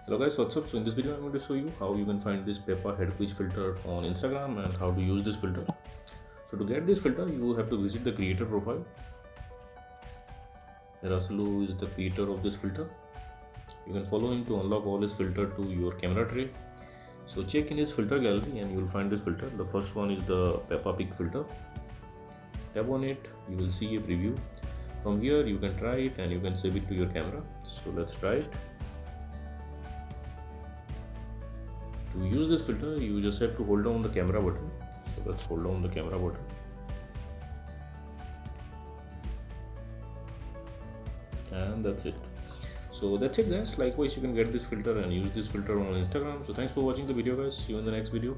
Hello guys, what's up? So in this video I'm going to show you how you can find this Peppa head quiz filter on Instagram and how to use this filter. So to get this filter you have to visit the creator profile. Rasulu is the creator of this filter. You can follow him to unlock all his filter to your camera tray. So check in his filter gallery and you will find this filter. The first one is the Peppa Pig filter. Tap on it, you will see a preview. From here you can try it and you can save it to your camera. So let's try it. To use this filter, you just have to hold down the camera button. So let's hold down the camera button. And that's it. So that's it guys. Likewise, you can get this filter and use this filter on Instagram. So thanks for watching the video guys. See you in the next video.